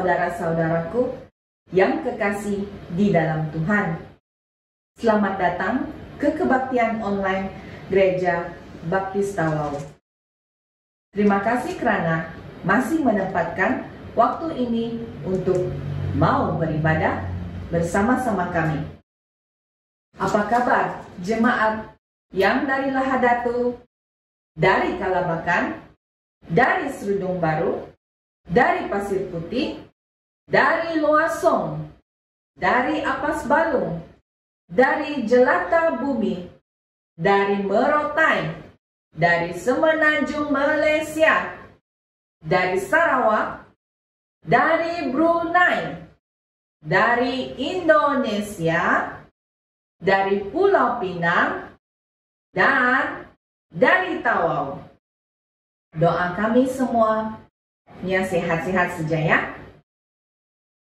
saudara-saudaraku yang kekasih di dalam Tuhan. Selamat datang ke kebaktian online Gereja Baptis Tawau. Terima kasih karena masih menempatkan waktu ini untuk mau beribadah bersama-sama kami. Apa kabar jemaat yang dari Lahadatu, dari Kalabakan, dari Serudung Baru, dari Pasir Putih, dari Loasong, dari Apas Balung, dari Jelata Bumi, dari Merotai, dari Semenanjung Malaysia, dari Sarawak, dari Brunei, dari Indonesia, dari Pulau Pinang, dan dari Tawau. Doa kami semuanya sehat-sehat saja ya.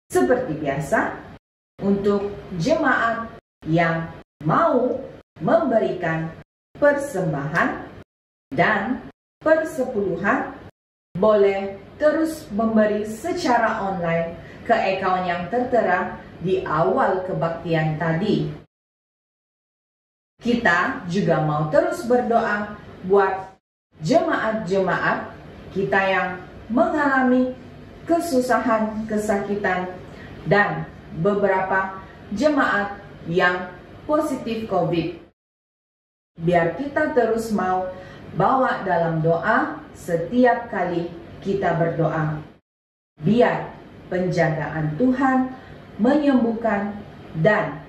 Seperti biasa, untuk jemaat yang mau memberikan persembahan dan persepuluhan, boleh terus memberi secara online ke akaun yang tertera di awal kebaktian tadi. Kita juga mau terus berdoa buat jemaat-jemaat kita yang mengalami kesusahan, kesakitan, dan beberapa jemaat yang positif COVID. Biar kita terus mau bawa dalam doa setiap kali kita berdoa. Biar penjagaan Tuhan menyembuhkan dan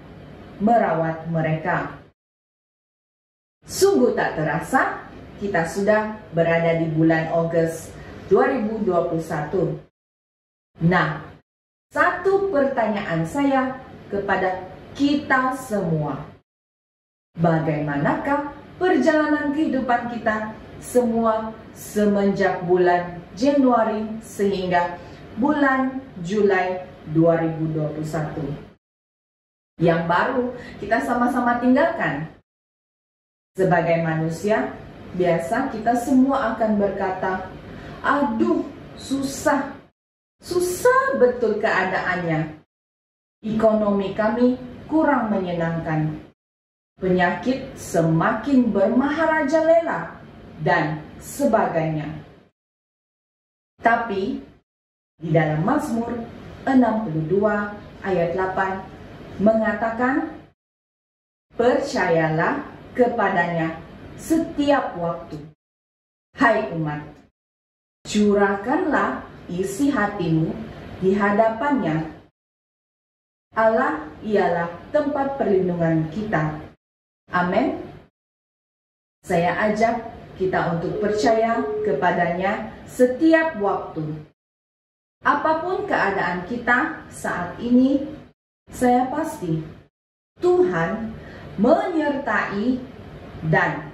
merawat mereka. Sungguh tak terasa, kita sudah berada di bulan Agustus 2021. Nah, satu pertanyaan saya kepada kita semua. Bagaimanakah perjalanan kehidupan kita semua semenjak bulan Januari sehingga bulan Juli 2021? Yang baru kita sama-sama tinggalkan. Sebagai manusia, biasa kita semua akan berkata, aduh, susah betul keadaannya. Ekonomi kami kurang menyenangkan. Penyakit semakin bermaharajalela dan sebagainya. Tapi di dalam Mazmur 62 ayat 8 mengatakan, percayalah kepadanya setiap waktu. Hai umat, curahkanlah isi hatimu di hadapannya. Allah ialah tempat perlindungan kita. Amin. Saya ajak kita untuk percaya kepadanya setiap waktu. Apapun keadaan kita saat ini, saya pasti Tuhan menyertai dan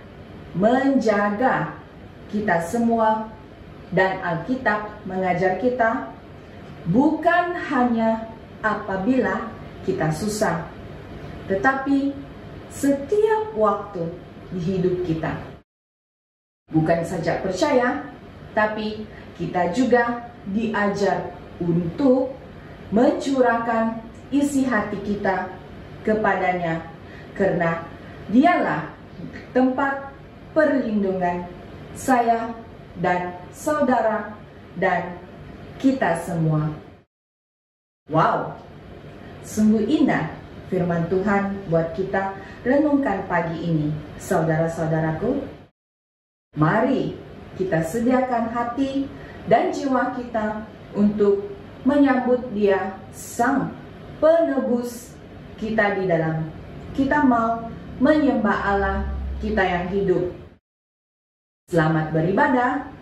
menjaga kita semua, dan Alkitab mengajar kita bukan hanya apabila kita susah, tetapi setiap waktu di hidup kita. Bukan saja percaya, tapi kita juga diajar untuk mencurahkan isi hati kita kepadanya, karena dialah tempat perlindungan saya dan saudara dan kita semua. Wow, sungguh indah firman Tuhan buat kita renungkan pagi ini, saudara-saudaraku. Mari kita sediakan hati dan jiwa kita untuk menyambut Dia, Sang Penebus kita di dalam. Kita mau menyembah Allah kita yang hidup. Selamat beribadah.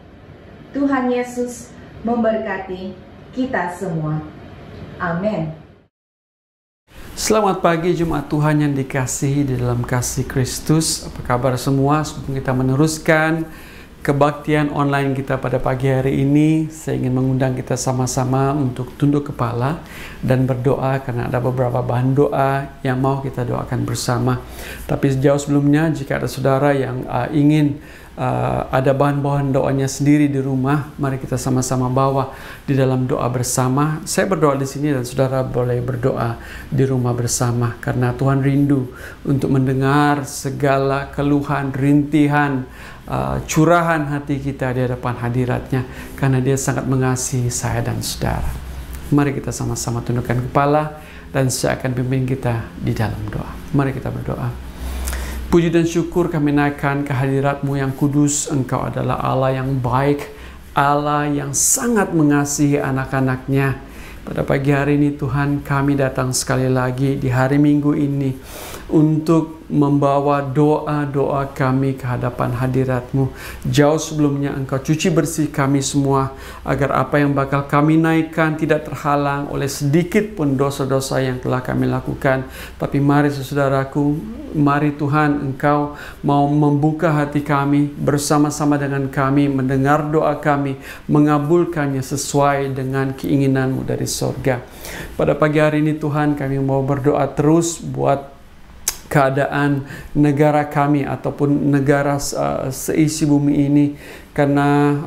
Tuhan Yesus memberkati kita semua. Amin. Selamat pagi jemaat Tuhan yang dikasihi di dalam kasih Kristus. Apa kabar semua? Sebelum kita meneruskan kebaktian online kita pada pagi hari ini, saya ingin mengundang kita sama-sama untuk tunduk kepala dan berdoa, karena ada beberapa bahan doa yang mau kita doakan bersama. Tapi sejauh sebelumnya, jika ada saudara yang ingin ada bahan-bahan doanya sendiri di rumah. Mari kita sama-sama bawa di dalam doa bersama. Saya berdoa di sini dan saudara boleh berdoa di rumah bersama, karena Tuhan rindu untuk mendengar segala keluhan, rintihan, curahan hati kita di hadapan hadiratnya, karena Dia sangat mengasihi saya dan saudara. Mari kita sama-sama tundukkan kepala dan saya akan pimpin kita di dalam doa. Mari kita berdoa. Puji dan syukur kami naikkan ke hadirat-Mu yang kudus. Engkau adalah Allah yang baik, Allah yang sangat mengasihi anak-anak-Nya. Pada pagi hari ini Tuhan, kami datang sekali lagi di hari Minggu ini untuk membawa doa-doa kami ke hadapan hadirat-Mu. Jauh sebelumnya Engkau cuci bersih kami semua, agar apa yang bakal kami naikkan tidak terhalang oleh sedikit pun dosa-dosa yang telah kami lakukan. Tapi mari saudaraku, mari Tuhan Engkau mau membuka hati kami bersama-sama dengan kami, mendengar doa kami, mengabulkannya sesuai dengan keinginan-Mu dari sorga. Pada pagi hari ini Tuhan, kami mau berdoa terus buat keadaan negara kami ataupun negara seisi bumi ini, karena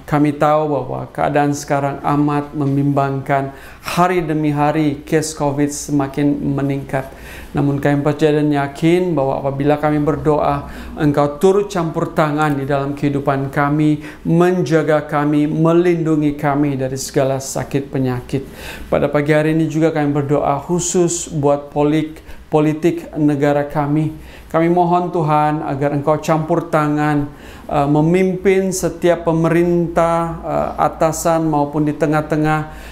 kami tahu bahwa keadaan sekarang amat membimbangkan. Hari demi hari case COVID semakin meningkat. Namun kami percaya dan yakin bahwa apabila kami berdoa, Engkau turut campur tangan di dalam kehidupan kami, menjaga kami, melindungi kami dari segala sakit penyakit. Pada pagi hari ini juga kami berdoa khusus buat politik negara kami. Kami mohon Tuhan agar Engkau campur tangan, memimpin setiap pemerintah, atasan maupun di tengah-tengah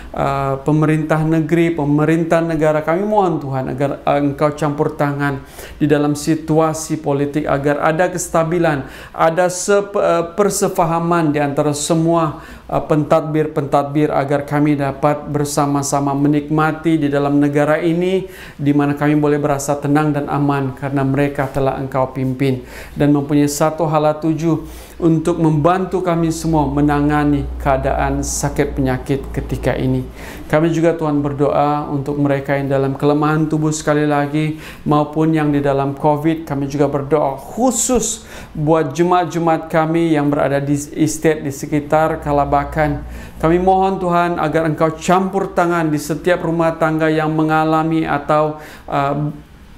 pemerintah negeri, pemerintah negara. Kami mohon Tuhan agar Engkau campur tangan di dalam situasi politik, agar ada kestabilan, ada persefahaman di antara semua pentadbir-pentadbir, agar kami dapat bersama-sama menikmati di dalam negara ini, di mana kami boleh berasa tenang dan aman karena mereka telah Engkau pimpin dan mempunyai satu hala tuju untuk membantu kami semua menangani keadaan sakit penyakit ketika ini. Kami juga Tuhan berdoa untuk mereka yang dalam kelemahan tubuh sekali lagi, maupun yang di dalam COVID. Kami juga berdoa khusus buat jemaat-jemaat kami yang berada di estate di sekitar Kalabakan. Kami mohon Tuhan agar Engkau campur tangan di setiap rumah tangga yang mengalami atau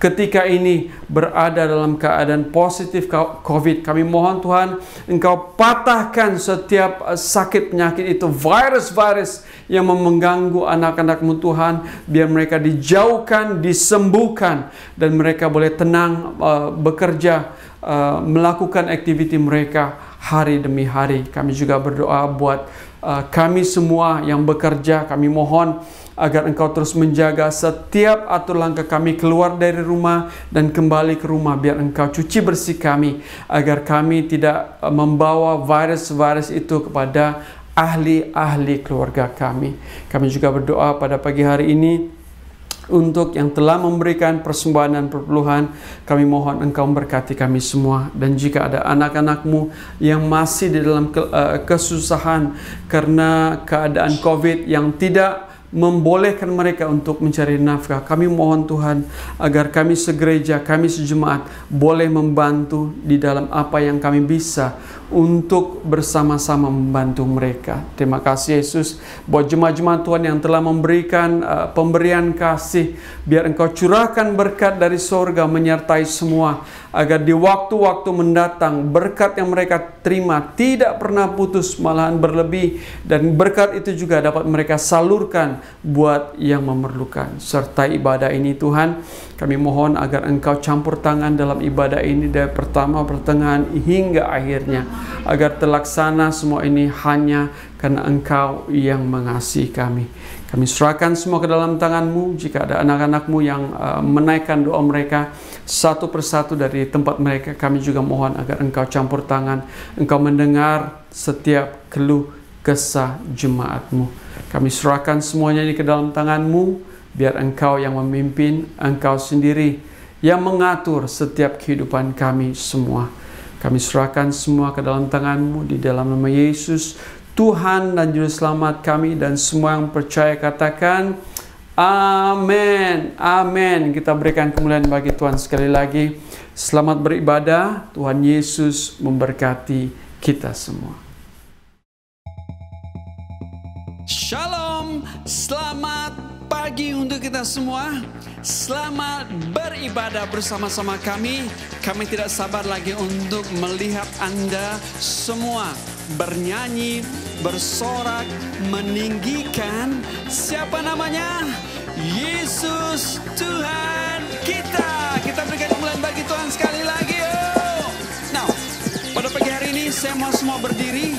ketika ini berada dalam keadaan positif COVID. Kami mohon Tuhan, Engkau patahkan setiap sakit penyakit itu, virus-virus yang mengganggu anak-anak-Mu Tuhan, biar mereka dijauhkan, disembuhkan, dan mereka boleh tenang bekerja, melakukan aktiviti mereka hari demi hari. Kami juga berdoa buat kami semua yang bekerja. Kami mohon agar Engkau terus menjaga setiap atur langkah kami keluar dari rumah dan kembali ke rumah. Biar Engkau cuci bersih kami, agar kami tidak membawa virus-virus itu kepada ahli-ahli keluarga kami. Kami juga berdoa pada pagi hari ini untuk yang telah memberikan persembahan dan perpuluhan. Kami mohon Engkau memberkati kami semua. Dan jika ada anak-anak-Mu yang masih di dalam kesusahan karena keadaan COVID yang tidak membolehkan mereka untuk mencari nafkah, kami mohon Tuhan agar kami segereja, kami sejemaat boleh membantu di dalam apa yang kami bisa untuk bersama-sama membantu mereka. Terima kasih Yesus buat jemaat-jemaat Tuhan yang telah memberikan pemberian kasih. Biar Engkau curahkan berkat dari sorga menyertai semua, agar di waktu-waktu mendatang berkat yang mereka terima tidak pernah putus, malahan berlebih, dan berkat itu juga dapat mereka salurkan buat yang memerlukan. Serta ibadah ini Tuhan, kami mohon agar Engkau campur tangan dalam ibadah ini dari pertama, pertengahan hingga akhirnya, agar terlaksana semua ini hanya karena Engkau yang mengasihi kami. Kami serahkan semua ke dalam tangan-Mu. Jika ada anak-anak-Mu yang menaikkan doa mereka satu persatu dari tempat mereka, kami juga mohon agar Engkau campur tangan, Engkau mendengar setiap keluh kesah jemaat-Mu. Kami serahkan semuanya ini ke dalam tangan-Mu, biar Engkau yang memimpin, Engkau sendiri yang mengatur setiap kehidupan kami semua. Kami serahkan semua ke dalam tangan-Mu di dalam nama Yesus, Tuhan dan Juru Selamat kami, dan semua yang percaya katakan amin. Amin. Kita berikan kemuliaan bagi Tuhan sekali lagi. Selamat beribadah. Tuhan Yesus memberkati kita semua. Shalom, selamat pagi untuk kita semua. Selamat beribadah bersama-sama kami. Kami tidak sabar lagi untuk melihat Anda semua bernyanyi, bersorak, meninggikan siapa namanya? Yesus Tuhan kita. Kita berikan kemuliaan bagi Tuhan sekali lagi. Nah, pada pagi hari ini saya mau semua berdiri.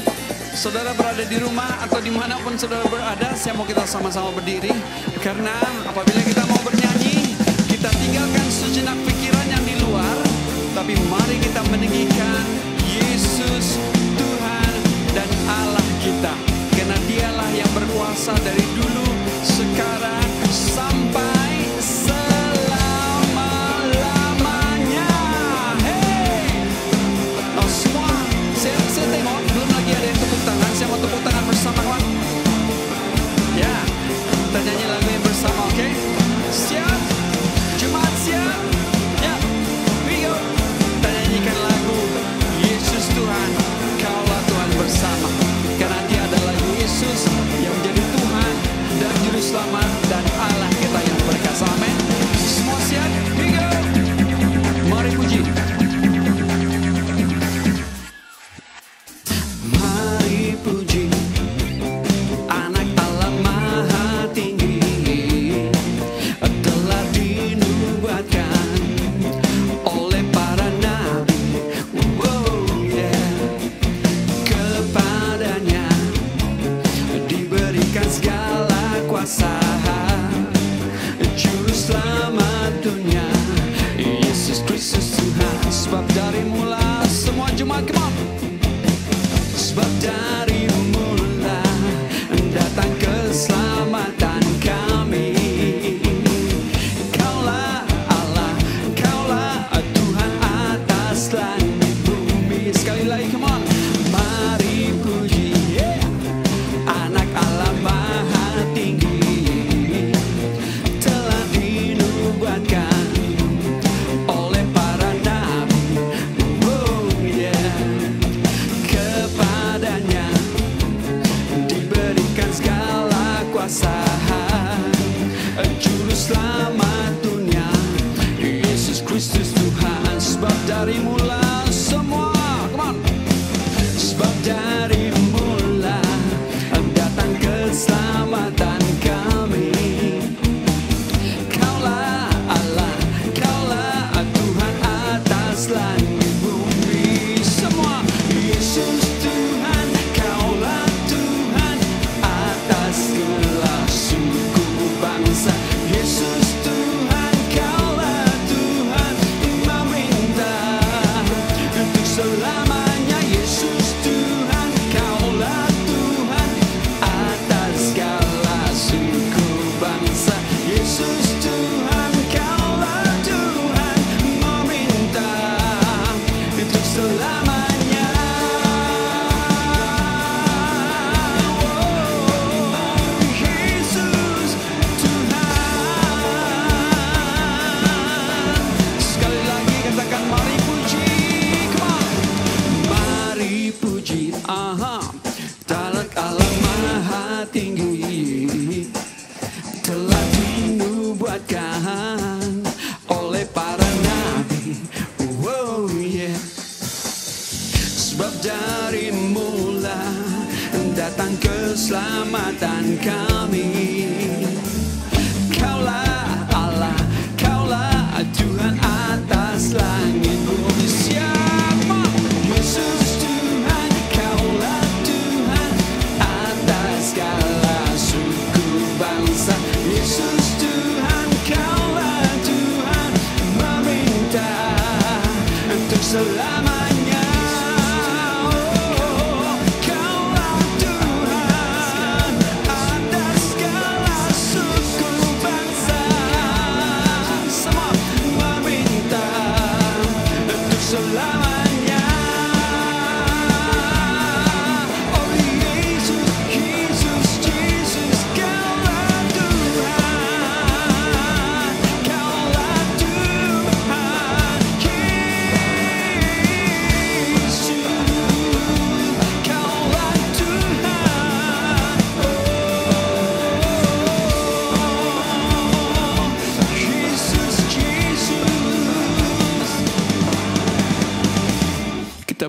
Saudara berada di rumah atau dimanapun saudara berada, saya mau kita sama-sama berdiri. Karena apabila kita mau bernyanyi, kita tinggalkan sejenak pikiran yang di luar, tapi mari kita meninggikan Yesus Tuhan dan Allah kita. Karena dialah yang berkuasa dari dulu, sekarang, sampai selama-lamanya. Hey! Nah semua, saya tengok belum lagi ada yang tepuk tangan. Saya mau tepuk tangan bersama kawan. Ya, kita nyanyi lagu yang bersama, oke? Siap? Jemaat siap? Ya, we go. Kita nyanyikan lagu Yesus Tuhan, Kaulah Tuhan bersama. Karena Dia adalah Yesus yang menjadi Tuhan dan Juru Selamat dan Allah kita yang berkasa. Amin. Semua siap? We go. Mari puji. Mari puji Anak Allah Maha Tinggi, telah dinubuatkan oleh para nabi. Kepadanya diberikan segala kuasa, Juru Selamat dunia, Yesus Kristus Tuhan. Sebab dari mula semua jemaat, come on. Sebab dari mula datang keselamatan kami. Kaulah Allah, Kaulah Tuhan atas langit bumi. Sekali lagi, come on. Mari puji Anak Allah Maha Tinggi, telah dinubuatkan oleh para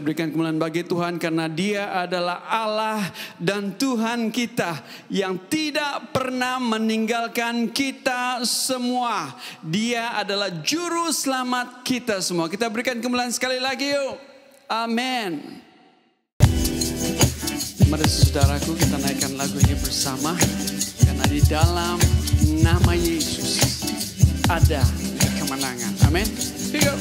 berikan kemuliaan bagi Tuhan karena Dia adalah Allah dan Tuhan kita yang tidak pernah meninggalkan kita semua. Dia adalah juru selamat kita semua. Kita berikan kemuliaan sekali lagi yuk. Amin. Mari saudaraku, kita naikkan lagu ini bersama. Karena di dalam nama Yesus ada kemenangan. Amin. Here you go.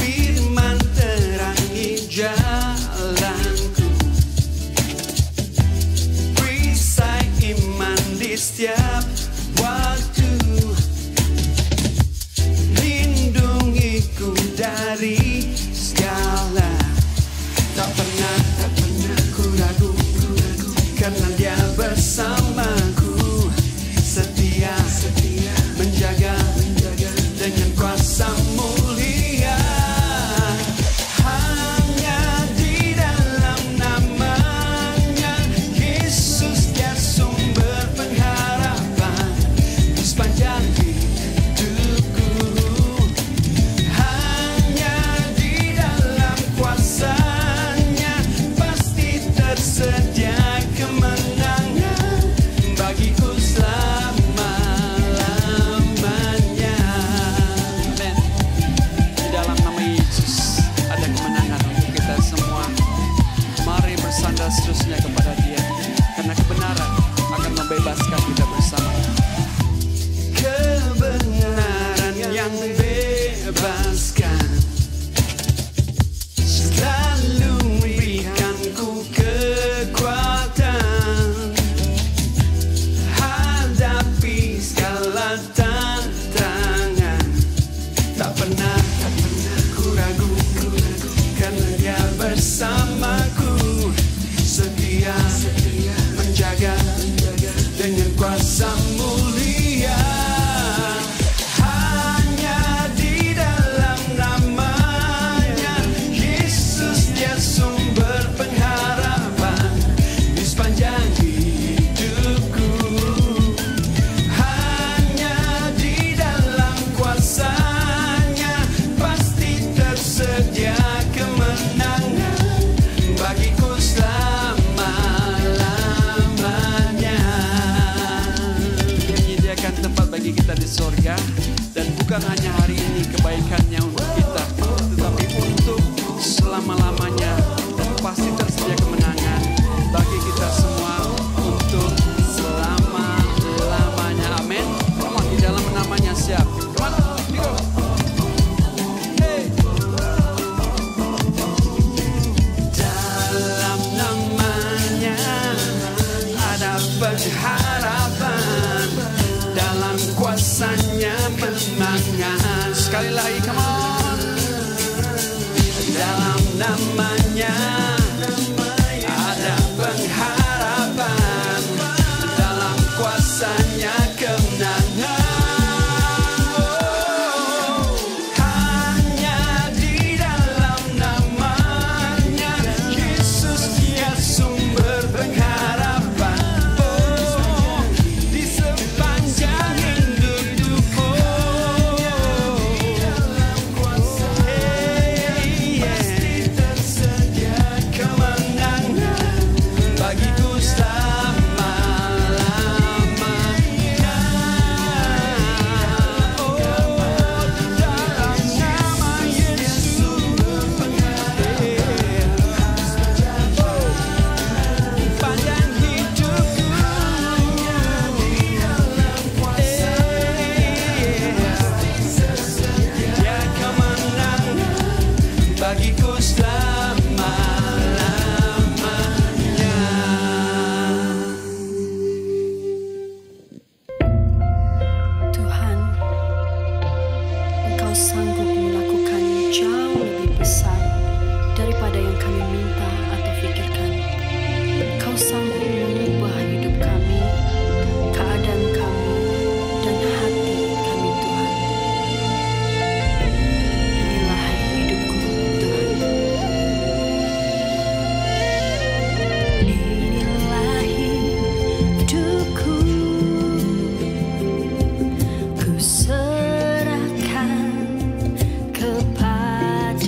Firman terangi jalanku, perisai iman di setiap waktu, lindungiku dari segala. Tak pernah ku ragu, karena Dia bersamaku, setia menjaga dengan kuasa mulia. Hanya di dalam namanya Yesus, Dia sumber pengharapan di sepanjang hidupku. Hanya di dalam kuasa-Nya pasti tersedia kemenangan bagiku selama-lamanya. Amen. Di dalam nama Yesus ada kemenangan untuk kita semua. Mari bersandar seterusnya kepada Dia, karena kebenaran akan membebaskan kita bersama. Kebenaran yang bebaskan selalu memberikanku kekuatan hadapi segala tantangan. Tak pernah ku ragu, karena Dia bersamaku, setia menjaga dengan kuasa mulia. Hanya di dalam namanya Yesus, Dia sumber pengharapan di sepanjang hidupku. Hanya di dalam kuasa-Nya pasti tersedia kemenangan bagiku selama-lamanya. Dia menyediakan tempat bagi kita di sorga, dan bukan hanya hari ini kebaikannya untuk kita, tetapi untuk selama-lamanya, dan pasti tersedia kemenangan bagi kita semua untuk selama-lamanya. Amin. Come on, di dalam namanya siap. Come on, go. Hey. Dalam namanya ada pengharapan, dalam kuasa-Nya kemenangan. Sekali lagi, come on. Dalam namanya ada pengharapan, dalam kuasa-Nya kemenangan. Hanya di dalam namanya Yesus, Dia sumber pengharapan di sepanjang hidupku. Pasti tersedia kemenangan bagiku selama-lamanya. Oh, dalam nama Yesus panjang hidupku. Dia kemenangan bagiku selama-lamanya. Tuhan, Engkau sanggup melakukan jauh lebih besar daripada yang kami minta atau pikirkan. Engkau sanggup mengubah hidup kami, keadaan kami, dan hati kami, Tuhan. Inilah hidupku, Tuhan. Inilah hidupku, ku serahkan kepada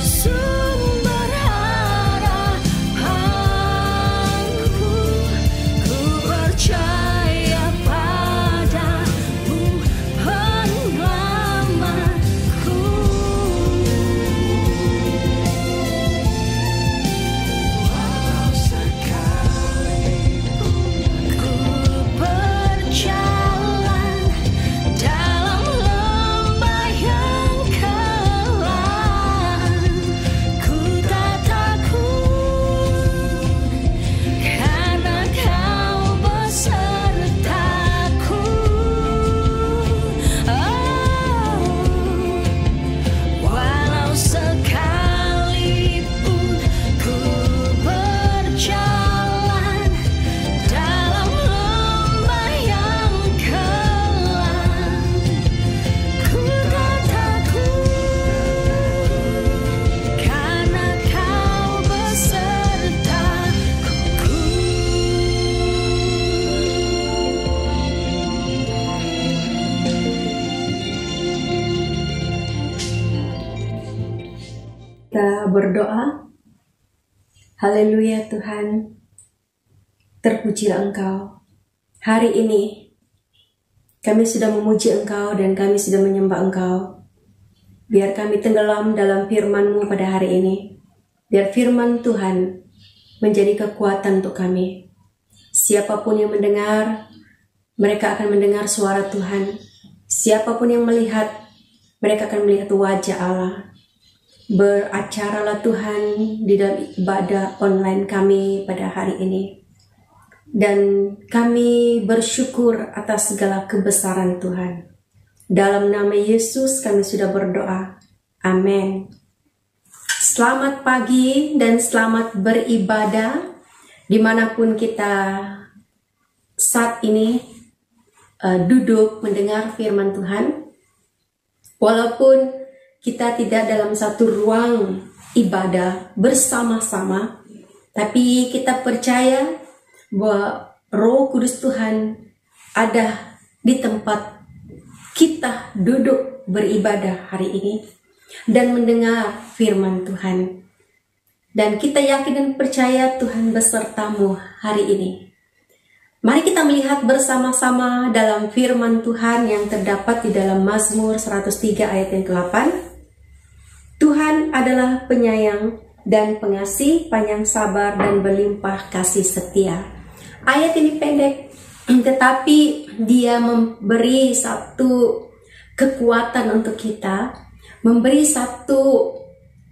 sumber harapanku, ku percaya padamu penyelamatku. Walau sekalipun ku berjalan dalam lembah yang kelam, ku tak takut karena Kau besertaku. Walau sekalipun ku berjalan dalam lembah yang kelam, ku tak takut karena Kau besertaku. Kita berdoa. Haleluya Tuhan, terpujilah Engkau. Hari ini kami sudah memuji Engkau dan kami sudah menyembah Engkau. Biar kami tenggelam dalam firman-Mu pada hari ini. Biar firman Tuhan menjadi kekuatan untuk kami. Siapapun yang mendengar, mereka akan mendengar suara Tuhan. Siapapun yang melihat, mereka akan melihat wajah Allah. Beracaralah Tuhan di dalam ibadah online kami pada hari ini. Dan kami bersyukur atas segala kebesaran Tuhan. Dalam nama Yesus kami sudah berdoa. Amin. Selamat pagi dan selamat beribadah dimanapun kita saat ini duduk mendengar firman Tuhan. Walaupun kita tidak dalam satu ruang ibadah bersama-sama, tapi kita percaya bahwa Roh Kudus Tuhan ada di tempat kita duduk beribadah hari ini dan mendengar firman Tuhan. Dan kita yakin dan percaya Tuhan besertamu hari ini. Mari kita melihat bersama-sama dalam firman Tuhan yang terdapat di dalam Mazmur 103 ayat yang ke-8. Tuhan adalah penyayang dan pengasih, panjang sabar dan berlimpah kasih setia. Ayat ini pendek, tetapi dia memberi satu kekuatan untuk kita, memberi satu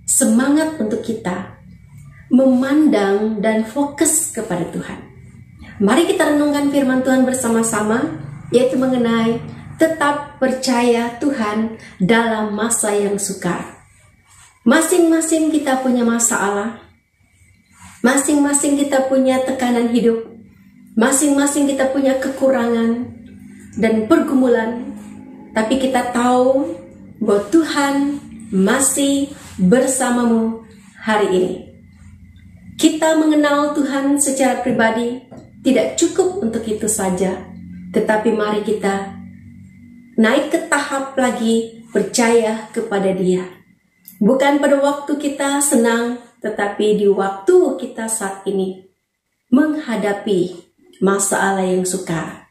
semangat untuk kita, memandang dan fokus kepada Tuhan. Mari kita renungkan firman Tuhan bersama-sama, yaitu mengenai tetap percaya Tuhan dalam masa yang sukar. Masing-masing kita punya masalah, masing-masing kita punya tekanan hidup, masing-masing kita punya kekurangan dan pergumulan, tapi kita tahu bahwa Tuhan masih bersamamu hari ini. Kita mengenal Tuhan secara pribadi tidak cukup untuk itu saja, tetapi mari kita naik ke tahap lagi percaya kepada Dia. Bukan pada waktu kita senang, tetapi di waktu kita saat ini menghadapi masalah yang sukar.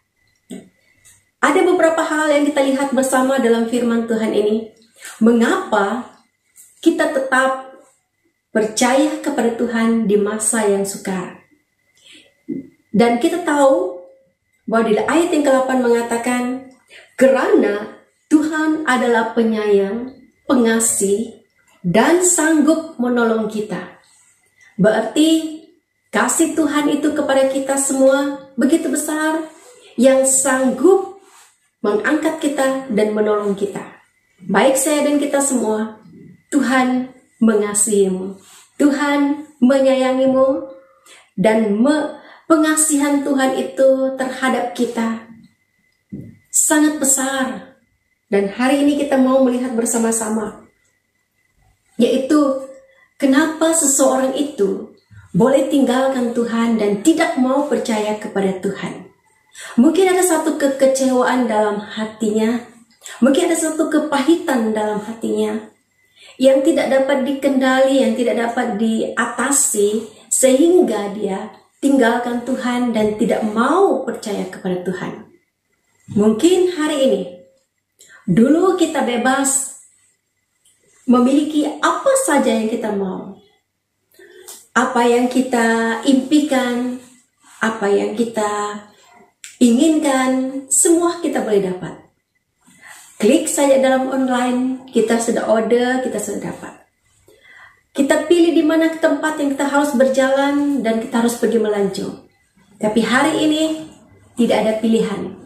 Ada beberapa hal yang kita lihat bersama dalam firman Tuhan ini. Mengapa kita tetap percaya kepada Tuhan di masa yang sukar? Dan kita tahu bahwa di ayat yang ke-8 mengatakan, karena Tuhan adalah penyayang, pengasih, dan sanggup menolong kita. Berarti kasih Tuhan itu kepada kita semua begitu besar, yang sanggup mengangkat kita dan menolong kita. Baik saya dan kita semua, Tuhan mengasihimu, Tuhan menyayangimu, dan pengasihan Tuhan itu terhadap kita sangat besar. Dan hari ini kita mau melihat bersama-sama, yaitu kenapa seseorang itu boleh tinggalkan Tuhan dan tidak mau percaya kepada Tuhan. Mungkin ada satu kekecewaan dalam hatinya, mungkin ada satu kepahitan dalam hatinya, yang tidak dapat dikendali, yang tidak dapat diatasi, sehingga dia tinggalkan Tuhan dan tidak mau percaya kepada Tuhan. Mungkin hari ini, dulu kita bebas memiliki apa saja yang kita mau. Apa yang kita impikan, apa yang kita inginkan, semua kita boleh dapat. Klik saja dalam online, kita sudah order, kita sudah dapat. Kita pilih di mana tempat yang kita harus berjalan dan kita harus pergi melancong. Tapi hari ini tidak ada pilihan.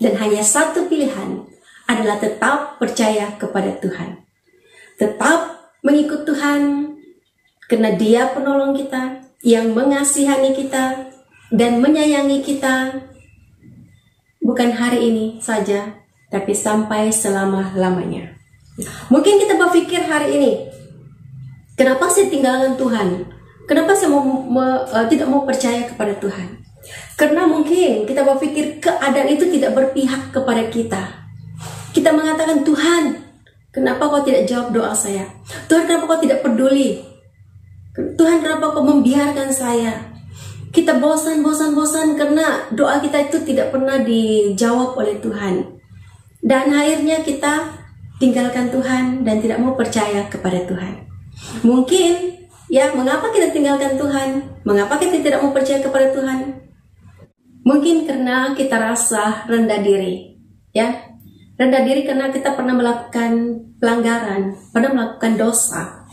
Dan hanya satu pilihan adalah tetap percaya kepada Tuhan. Tetap mengikut Tuhan karena Dia penolong kita yang mengasihani kita dan menyayangi kita. Bukan hari ini saja, tapi sampai selama-lamanya. Mungkin kita berpikir hari ini, kenapa saya tinggalkan Tuhan? Kenapa saya tidak mau percaya kepada Tuhan? Karena mungkin kita berpikir keadaan itu tidak berpihak kepada kita. Kita mengatakan, Tuhan, kenapa kau tidak jawab doa saya? Tuhan, kenapa kau tidak peduli? Tuhan, kenapa kau membiarkan saya? Kita bosan karena doa kita itu tidak pernah dijawab oleh Tuhan. Dan akhirnya kita tinggalkan Tuhan dan tidak mau percaya kepada Tuhan. Mungkin, ya, mengapa kita tinggalkan Tuhan? Mengapa kita tidak mau percaya kepada Tuhan? Mungkin karena kita rasa rendah diri, ya. Rendah diri karena kita pernah melakukan pelanggaran, pernah melakukan dosa.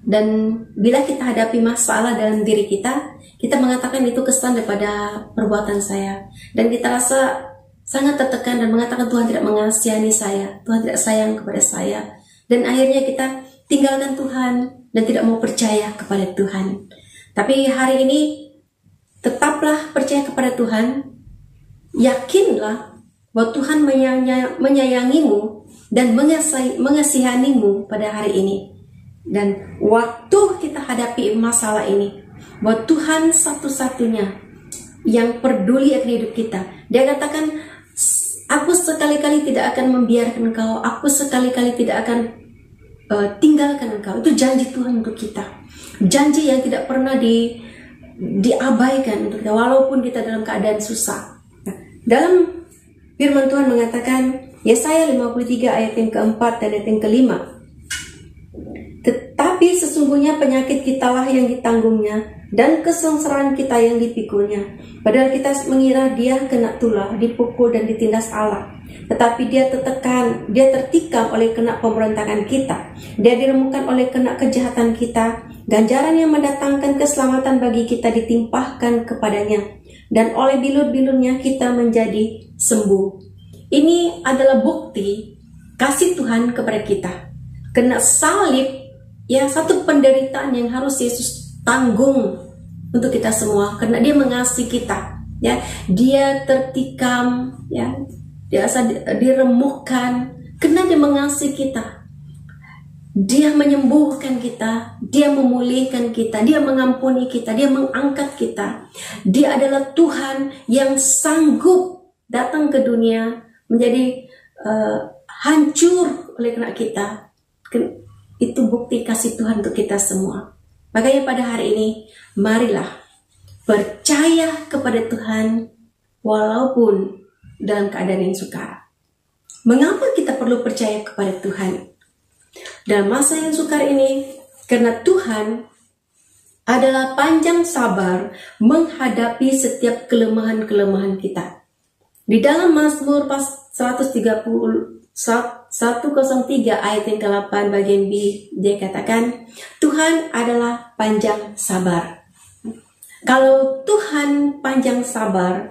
Dan bila kita hadapi masalah dalam diri kita mengatakan itu kesan daripada perbuatan saya. Dan kita rasa sangat tertekan dan mengatakan Tuhan tidak mengasihani saya, Tuhan tidak sayang kepada saya. Dan akhirnya kita tinggalkan Tuhan dan tidak mau percaya kepada Tuhan. Tapi hari ini tetaplah percaya kepada Tuhan. Yakinlah bahwa Tuhan menyayangimu dan mengasihanimu pada hari ini. Dan waktu kita hadapi masalah ini, bahwa Tuhan satu-satunya yang peduli akan hidup kita. Dia katakan, aku sekali-kali tidak akan membiarkan engkau, aku sekali-kali tidak akan tinggalkan engkau. Itu janji Tuhan untuk kita. Janji yang tidak pernah diabaikan untuk kita, walaupun kita dalam keadaan susah. Nah, dalam firman Tuhan mengatakan, Yesaya 53 ayat yang keempat dan ayat yang kelima. Tetapi sesungguhnya penyakit kitalah yang ditanggungnya, dan kesengsaraan kita yang dipikulnya. Padahal kita mengira dia kena tulah, dipukul dan ditindas Allah. Tetapi dia tertekan, dia tertikam oleh kena pemberontakan kita. Dia diremukkan oleh kena kejahatan kita. Ganjaran yang mendatangkan keselamatan bagi kita ditimpahkan kepadanya. Dan oleh bilur-bilurnya kita menjadi sembuh. Ini adalah bukti kasih Tuhan kepada kita. Kena salib, ya, satu penderitaan yang harus Yesus tanggung untuk kita semua, karena Dia mengasihi kita, ya. Dia tertikam, ya, dia diremukkan karena Dia mengasihi kita. Dia menyembuhkan kita, Dia memulihkan kita, Dia mengampuni kita, Dia mengangkat kita. Dia adalah Tuhan yang sanggup datang ke dunia menjadi hancur oleh karena kita. Itu bukti kasih Tuhan untuk kita semua. Makanya pada hari ini, marilah percaya kepada Tuhan walaupun dalam keadaan yang sukar. Mengapa kita perlu percaya kepada Tuhan dalam masa yang sukar ini? Karena Tuhan adalah panjang sabar menghadapi setiap kelemahan-kelemahan kita. Di dalam Mazmur 103 ayat yang ke-8 bagian B, dia katakan, Tuhan adalah panjang sabar. Kalau Tuhan panjang sabar,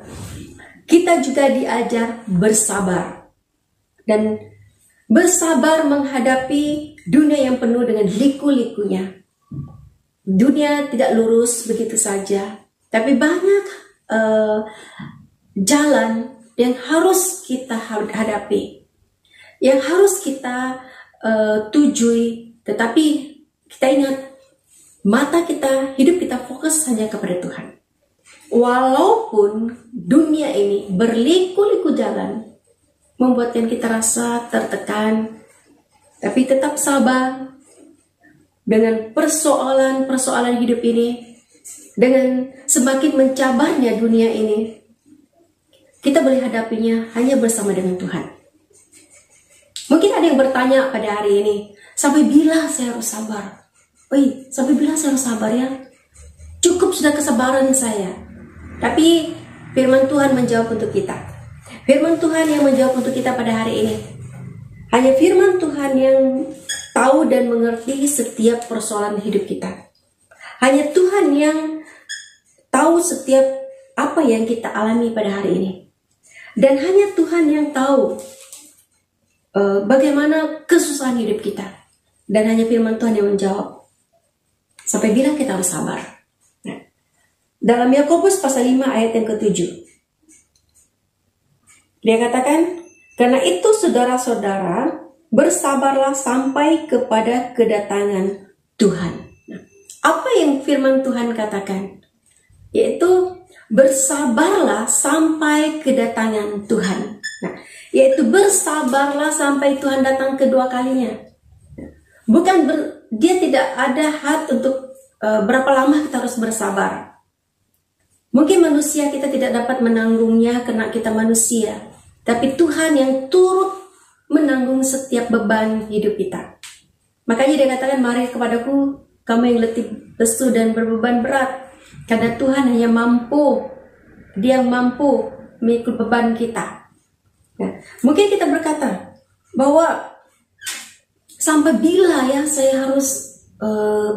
kita juga diajar bersabar. Dan bersabar menghadapi dunia yang penuh dengan liku-likunya. Dunia tidak lurus begitu saja, tapi banyak jalan yang harus kita hadapi, yang harus kita tujui. Tetapi kita ingat, mata kita, hidup kita fokus hanya kepada Tuhan. Walaupun dunia ini berliku-liku jalan, membuatkan kita rasa tertekan, tapi tetap sabar, dengan persoalan-persoalan hidup ini, dengan semakin mencabarnya dunia ini, kita boleh hadapinya hanya bersama dengan Tuhan. Mungkin ada yang bertanya pada hari ini, sampai bila saya harus sabar? Sampai bila saya harus sabar ya? Cukup sudah kesabaran saya. Tapi firman Tuhan menjawab untuk kita. Firman Tuhan yang menjawab untuk kita pada hari ini. Hanya firman Tuhan yang tahu dan mengerti setiap persoalan hidup kita. Hanya Tuhan yang tahu setiap apa yang kita alami pada hari ini. Dan hanya Tuhan yang tahu bagaimana kesusahan hidup kita. Dan hanya firman Tuhan yang menjawab. Sampai bila kita harus sabar? Nah, dalam Yakobus pasal 5 ayat yang ke-7. Dia katakan, karena itu saudara-saudara, bersabarlah sampai kepada kedatangan Tuhan. Nah, apa yang firman Tuhan katakan? Yaitu bersabarlah sampai kedatangan Tuhan. Nah, yaitu bersabarlah sampai Tuhan datang kedua kalinya. Bukan dia tidak ada had untuk berapa lama kita harus bersabar. Mungkin manusia kita tidak dapat menanggungnya karena kita manusia. Tapi Tuhan yang turut menanggung setiap beban hidup kita. Makanya dia katakan, mari kepadaku kamu yang letih, lesu dan berbeban berat. Karena Tuhan hanya mampu, Dia yang mampu memikul beban kita. Nah, mungkin kita berkata bahwa sampai bila ya saya harus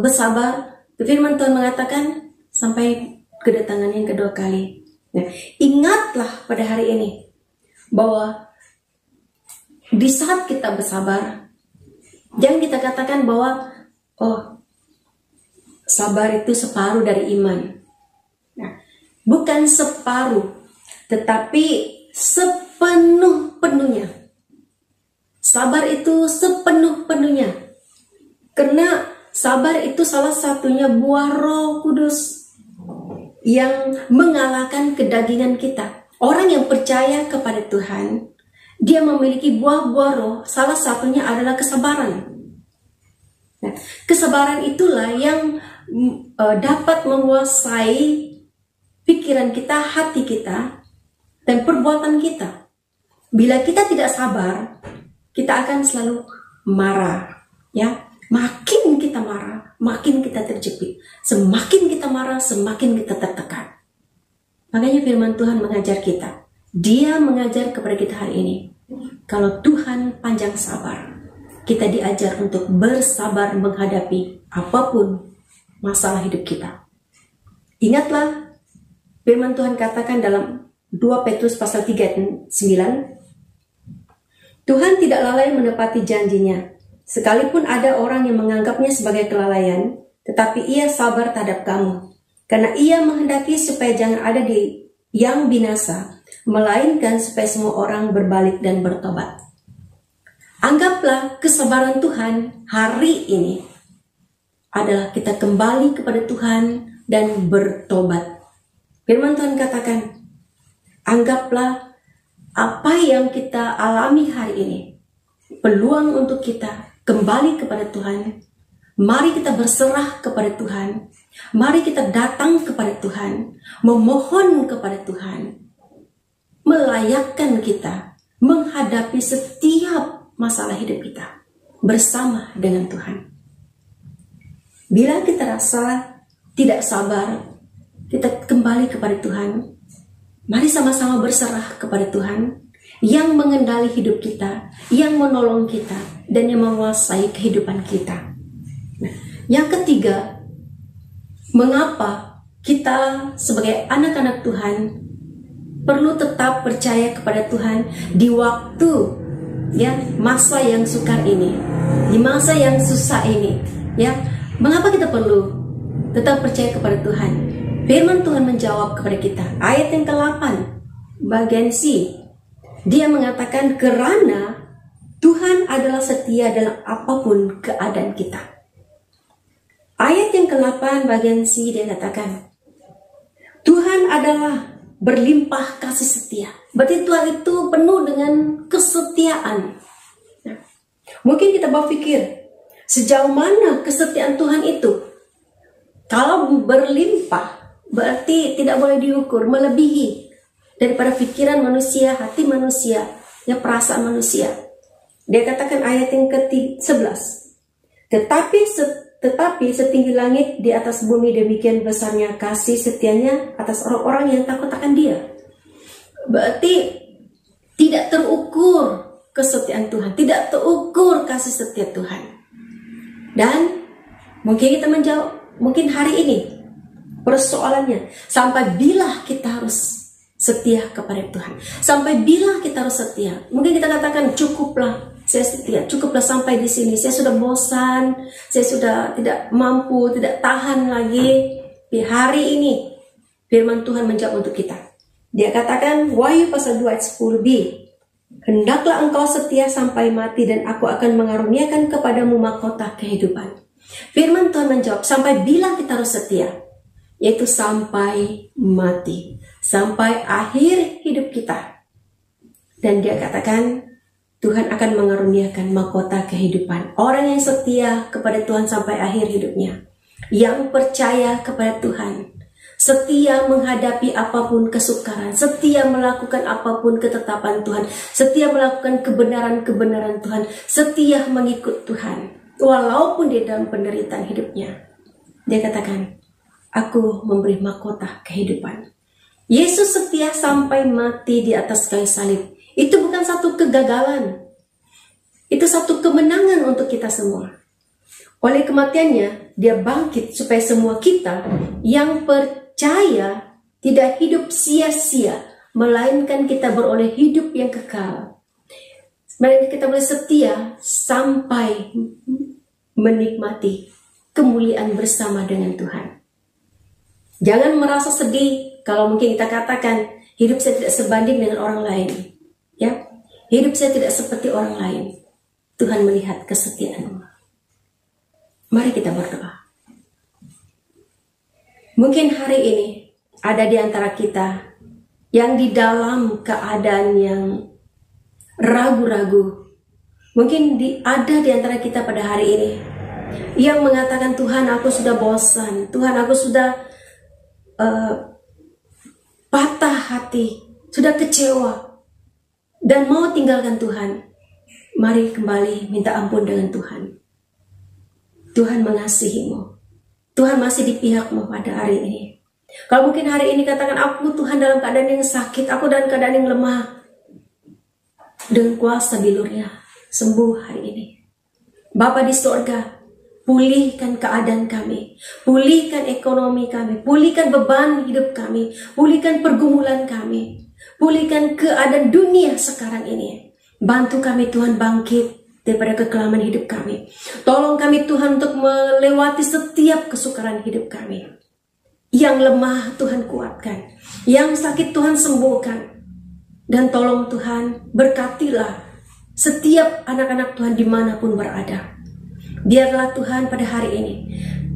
bersabar? Firman Tuhan mengatakan sampai kedatangan yang kedua kali. Nah, ingatlah pada hari ini bahwa di saat kita bersabar, jangan kita katakan bahwa sabar itu separuh dari iman. Nah, bukan separuh, tetapi sepenuh-penuhnya. Sabar itu sepenuh-penuhnya. Karena sabar itu salah satunya buah Roh Kudus yang mengalahkan kedagingan kita. Orang yang percaya kepada Tuhan, dia memiliki buah-buah roh, salah satunya adalah kesabaran. Nah, kesabaran itulah yang dapat menguasai pikiran kita, hati kita, dan perbuatan kita. Bila kita tidak sabar, kita akan selalu marah, ya. Makin kita marah, makin kita terjepit. Semakin kita marah, semakin kita tertekan. Makanya firman Tuhan mengajar kita. Dia mengajar kepada kita hari ini. Kalau Tuhan panjang sabar, kita diajar untuk bersabar menghadapi apapun masalah hidup kita. Ingatlah, firman Tuhan katakan dalam 2 Petrus pasal 3 ayat 9. Tuhan tidak lalai menepati janjinya. Sekalipun ada orang yang menganggapnya sebagai kelalaian, tetapi ia sabar terhadap kamu. Karena ia menghendaki supaya jangan ada yang binasa, melainkan supaya semua orang berbalik dan bertobat. Anggaplah kesabaran Tuhan hari ini adalah kita kembali kepada Tuhan dan bertobat. Firman Tuhan katakan, anggaplah apa yang kita alami hari ini peluang untuk kita kembali kepada Tuhan. Mari kita berserah kepada Tuhan. Mari kita datang kepada Tuhan, memohon kepada Tuhan, melayakkan kita menghadapi setiap masalah hidup kita bersama dengan Tuhan. Bila kita rasa tidak sabar, kita kembali kepada Tuhan. Mari sama-sama berserah kepada Tuhan yang mengendali hidup kita, yang menolong kita, dan yang menguasai kehidupan kita. Nah, yang ketiga, mengapa kita sebagai anak-anak Tuhan perlu tetap percaya kepada Tuhan di waktu masa yang sukar ini, di masa yang susah ini, ya? Mengapa kita perlu tetap percaya kepada Tuhan? Firman Tuhan menjawab kepada kita, ayat yang ke-8, bagian C. Dia mengatakan, karena Tuhan adalah setia dalam apapun keadaan kita. Ayat yang ke-8 bagian C dia katakan, Tuhan adalah berlimpah kasih setia. Berarti Tuhan itu penuh dengan kesetiaan. Nah, mungkin kita berpikir, Sejauh mana kesetiaan Tuhan itu? Kalau berlimpah, berarti tidak boleh diukur, melebihi daripada pikiran manusia, hati manusia, ya perasaan manusia. Dia katakan ayat yang ke-11. Tetapi setinggi langit di atas bumi, demikian besarnya kasih setianya atas orang-orang yang takut akan Dia. Berarti tidak terukur kesetiaan Tuhan, tidak terukur kasih setia Tuhan. Dan mungkin kita menjawab, mungkin hari ini persoalannya, sampai bila kita harus setia kepada Tuhan? Sampai bila kita harus setia? Mungkin kita katakan, cukuplah saya setia, cukuplah sampai di sini. Saya sudah bosan, saya sudah tidak mampu, tidak tahan lagi. Di hari ini, firman Tuhan menjawab untuk kita. Dia katakan, Wahyu pasal 2 ayat 10b, hendaklah engkau setia sampai mati dan aku akan mengaruniakan kepadamu mahkota kehidupan. Firman Tuhan menjawab, sampai bila kita harus setia? Yaitu sampai mati, sampai akhir hidup kita. Dan dia katakan, Tuhan akan mengaruniakan mahkota kehidupan. Orang yang setia kepada Tuhan sampai akhir hidupnya, yang percaya kepada Tuhan, setia menghadapi apapun kesukaran, setia melakukan apapun ketetapan Tuhan, setia melakukan kebenaran-kebenaran Tuhan, setia mengikut Tuhan, walaupun di dalam penderitaan hidupnya. Dia katakan, aku memberi mahkota kehidupan. Yesus setia sampai mati di atas kayu salib. Itu bukan satu kegagalan. Itu satu kemenangan untuk kita semua. Oleh kematiannya, dia bangkit supaya semua kita yang percaya tidak hidup sia-sia, melainkan kita beroleh hidup yang kekal. Melainkan kita boleh setia sampai menikmati kemuliaan bersama dengan Tuhan. Jangan merasa sedih kalau mungkin kita katakan, hidup saya tidak sebanding dengan orang lain. Ya, hidup saya tidak seperti orang lain. Tuhan melihat kesetiaanmu. Mari kita berdoa. Mungkin hari ini ada di antara kita yang di dalam keadaan yang ragu-ragu. Mungkin ada di antara kita pada hari ini yang mengatakan, Tuhan, aku sudah bosan. Tuhan, aku sudah patah hati, sudah kecewa, dan mau tinggalkan Tuhan. Mari kembali minta ampun dengan Tuhan. Tuhan mengasihimu. Tuhan masih di pihakmu pada hari ini. Kalau mungkin hari ini katakan, aku Tuhan dalam keadaan yang sakit, aku dalam keadaan yang lemah. Dengan kuasa bilurnya, sembuh hari ini. Bapa di surga, pulihkan keadaan kami, pulihkan ekonomi kami, pulihkan beban hidup kami, pulihkan pergumulan kami, pulihkan keadaan dunia sekarang ini. Bantu kami Tuhan bangkit daripada kekelaman hidup kami. Tolong kami Tuhan untuk melewati setiap kesukaran hidup kami. Yang lemah Tuhan kuatkan, yang sakit Tuhan sembuhkan. Dan tolong Tuhan berkatilah setiap anak-anak Tuhan dimanapun berada. Biarlah Tuhan pada hari ini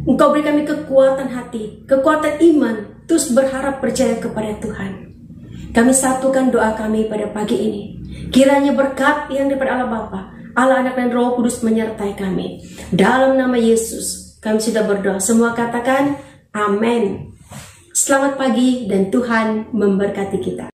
Engkau beri kami kekuatan hati, kekuatan iman, terus berharap percaya kepada Tuhan. Kami satukan doa kami pada pagi ini. Kiranya berkat yang daripada Allah Bapa, Allah Anak dan Roh Kudus menyertai kami. Dalam nama Yesus kami sudah berdoa. Semua katakan amin. Selamat pagi dan Tuhan memberkati kita.